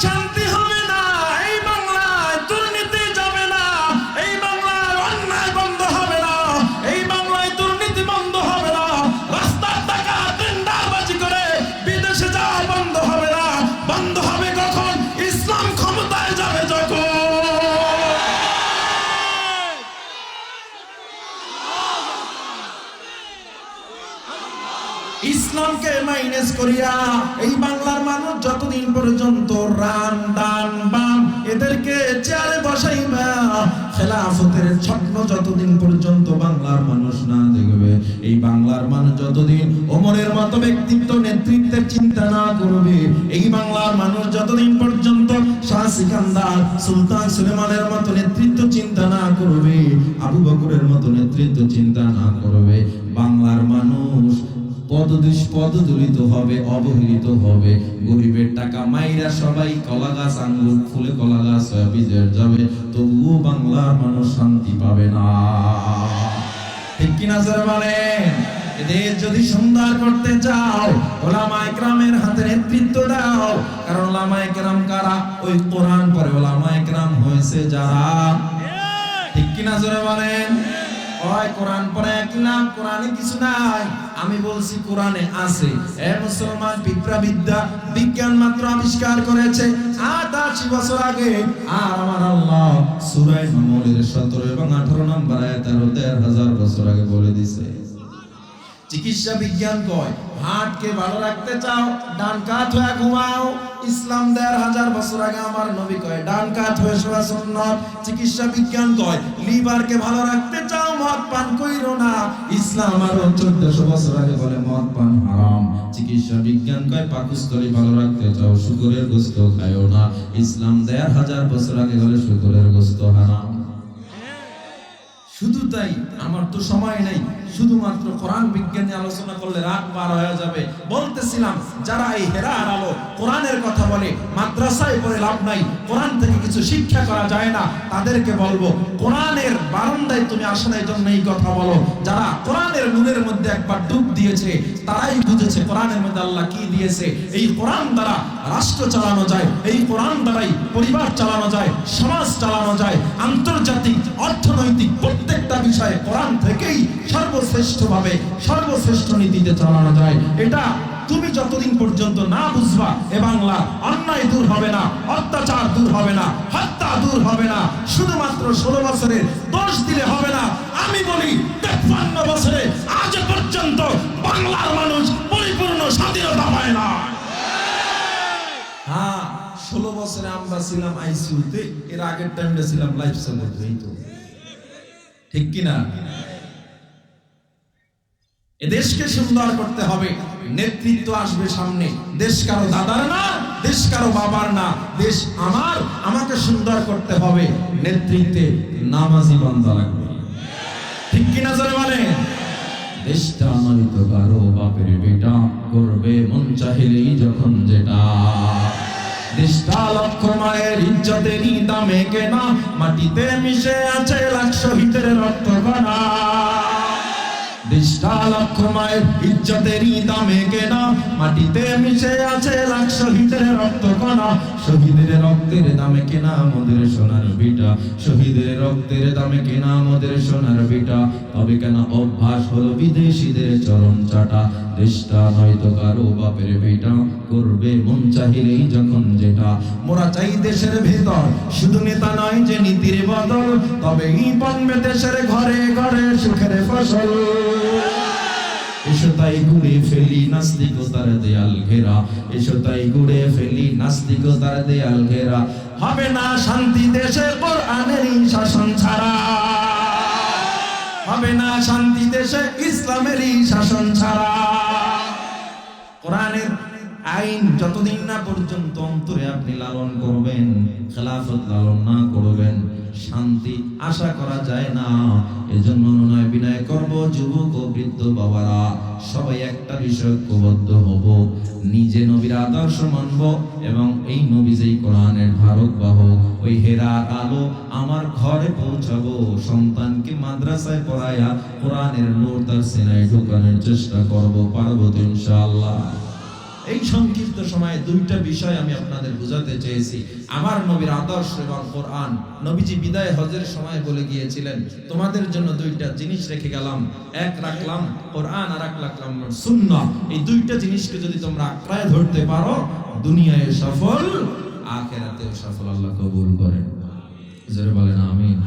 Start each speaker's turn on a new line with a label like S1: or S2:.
S1: শান্তি হবে না, এই বাংলায় দুর্নীতি যাবে না, এই বাংলায় অন্যায় বন্ধ হবে না, এই বাংলায় দুর্নীতি বন্ধ হবে না, রাস্তার টাকা টেন্ডারবাজি করে বিদেশে যাওয়া বন্ধ হবে না। বন্ধ হবে কখন? ইসলাম ক্ষমতায় যাবে যখন। ইসলামকে মাইনাস করিয়া এই বাংলার মানুষ যতদিন পর্যন্ত রাম ডান বাম এদেরকে চেয়ারে বসাইবা, খেলাফতের স্বপ্ন যতদিন পর্যন্ত বাংলার মানুষ না দেখবে, এই বাংলার মানুষ যতদিন ওমরের মতো ব্যক্তিত্ব নেতৃত্বের চিন্তা না করবে, এই বাংলার মানুষ যতদিন পর্যন্ত শাহ সিকান্দার সুলতান সুলেমানের মতো নেতৃত্ব চিন্তা না করবে, আবু বকরের মতো নেতৃত্ব চিন্তা না করবে, বাংলার মানুষ পদদলিত হবে, অবহেলিত হবে। গরিবের টাকা মাইরা সবাই কলা গাছ আঙ্গুর ফুলে কলা গাছ বিজের যাবে, তবুও বাংলার মানুষ শান্তি পাবে না। ঠিক কিনা স্যার বলেন? এদের যদি সুন্দর করতে চাও ওলামায়ে কেরামের হাতে নেতৃত্ব দাও, কারণ ওলামায়ে কেরাম কারা? ওই কোরআন পড়ে ওলামায়ে কেরাম হয়েছে যারা। ঠিক কিনা স্যার বলেন? ওই কোরআন পড়ে কি নাম? কোরআনে কিছু নাই। আমি বলছি কোরআনে আছে। এ মুসলমান, পিঁপড়াবিদ্যা বিজ্ঞান মাত্র আবিষ্কার করেছে ৮৮ বছর আগে, আর আমার আল্লাহ সূরা নূরের ১৭ এবং ১৮ নম্বর আয়াতে ১৩,০০০ বছর আগে বলে দিয়েছে। চিকিৎসা বিজ্ঞান কয় হার্টকে ভালো রাখতে চাও ডান কাত হয়ে ঘুমাও। ইসলাম ১৫০০ বছর আগে আমার নবী কয় ডান কাত হয়ে শোয়া সুন্নাত। চিকিৎসা বিজ্ঞান কয় লিভারকে ভালো রাখতে চাও মদ পান কইরো না। ইসলাম আরো ১৪০০ বছর আগে বলে মদ পান হারাম। চিকিৎসা বিজ্ঞান কয় পাকস্থলী ভালো রাখতে চাও শুকরের গোশত খায়ও না। ইসলাম ১৫০০ বছর আগে বলে শুকরের গোশত হারাম। শুধু তাই, আমার তো সময় নেই, শুধুমাত্র কোরআন বিজ্ঞানে আলোচনা করলে রাত পার হয়ে যাবে। বলতেছিলাম যারা এই হেরার আলো কোরআনের কথা বলে মাদ্রাসায় পড়ে লাভ নাই, কোরআন থেকে কিছু শিক্ষা করা যায় না, তাদেরকে বলবো কোরআনের বারান্দায় তুমি আসো না, এই জন্য এই কথা বলো। যারা কোরআনের নূরের মধ্যে একবার ডুব দিয়েছে তারাই বুঝেছে কোরআনের মধ্যে আল্লাহ কি দিয়েছে। এই কোরআন দ্বারা রাষ্ট্র চালানো যায়, এই কোরআন দ্বারাই পরিবার চালানো যায়, সমাজ চালানো যায়, আন্তর্জাতিক অর্থনৈতিক প্রত্যেকটা বিষয়ে কোরআন থেকেই সর্বশ্রেষ্ঠভাবে সর্বশ্রেষ্ঠ নীতিতে চালানো যায়। এটা তুমি যতদিন পর্যন্ত না বুঝবা এ বাংলা অন্যায় দূর হবে না, অত্যাচার দূর হবে না, হত্যা দূর হবে না। শুধুমাত্র ১৬ বছরের দোষ দিলে হবে না। আমি বলি ৫৩ বছরে আজ পর্যন্ত বাংলার মানুষ পরিপূর্ণ স্বাধীনতা পায় না। হ্যাঁ, ১৬ বছরে আমরা ছিলাম আইসিইউতে, এর আগের টাইমে ছিলাম লাইফ সাপোর্টে। এই তো ঠিক কিনা? এ দেশকে সুন্দর করতে হবে, নেতৃত্ব আসবে সামনে। দেশ কারো দাদার না, দেশ কারো বাবার না, দেশ আমার, আমাকে সুন্দর করতে হবে। নেতৃত্বে নামাজি বান্দা লাগবে। ঠিক কিনা জোরে বলেন? দেশটা আমারই তো কারো বাপের বেটা, করবে মন চাইলেই যখন যেটা। দেশটা লক্ষ মায়ের ইজ্জতেরই দামে কেনা, মাটিতে মিশে আছে লাখ শহীদের রক্ত কণা। দেশটা লক্ষ মায়ের ইজ্জতেরই দামে কেনা, মাটিতে মিশে আছে লাখ শহীদের রক্ত কণা। শহীদের রক্তের দামে কেনা আমাদের সোনার ভিটা, শহীদের রক্তের দামে কেনা আমাদের সোনার ভিটা। তবে কেন অভ্যাস হলো বিদেশিদের চরণ চাটা, দেশটা নয়তো কারো বাপের ভিটা, করবে মন চাহিলেই যখন যেটা। মোরা চাই দেশের ভেতর শুধু নেতা নয় যে নীতির বদল, তবেই বনবে দেশের ঘরে ঘরে সুখের ফসল। এসো তাই ঘুরে ফেলি নাস্তিকতার দেয়াল ঘেরা, এসো তাই ঘুরে ফেলি নাস্তিকতার দেয়াল ঘেরা। হবে না শান্তি দেশে কোরআনেরই শাসন ছাড়া, হবে না শান্তি দেশে ইসলামেরই শাসন ছাড়া। কোরআনের আইন যতদিন না পর্যন্ত অন্তরে আপনি লালন করবেন, খেলাফত লালন না করবেন, শান্তি আশা করা যায় না। এজন্য অনুনয় বিনয় করব যুবক ও বৃদ্ধ বাবারা, সবাই একটা বিষয় ঐক্যবদ্ধ হব, নিজে নবীর আদর্শ মানব এবং এই নবী যেই কোরআনের ধারক বাহক, ওই হেরার আলো আমার ঘরে পৌঁছাবো। সন্তানকে মাদ্রাসায় পড়ায়া কোরআনের নূর তার সিনায় ঢোকানোর চেষ্টা করব, পারবো তো ইনশাআল্লাহ। এই সংক্ষিপ্ত সময়ে দুইটা বিষয় আমি আপনাদের বোঝাতে চেয়েছি। আমার নবীর আদর্শ এবং কোরআন। নবীজি বিদায় হজের সময় বলে গিয়েছিলেন, তোমাদের জন্য দুইটা জিনিস রেখে গেলাম, এক রাখলাম কোরআন আর এক রাখলাম সুন্নাহ। এই দুইটা জিনিসকে যদি তোমরা আঁকড়ায় ধরতে পারো, দুনিয়ায় সফল, আখিরাতেও সফল। আল্লাহ কবুল করেন। জোরে বলেন আমিন।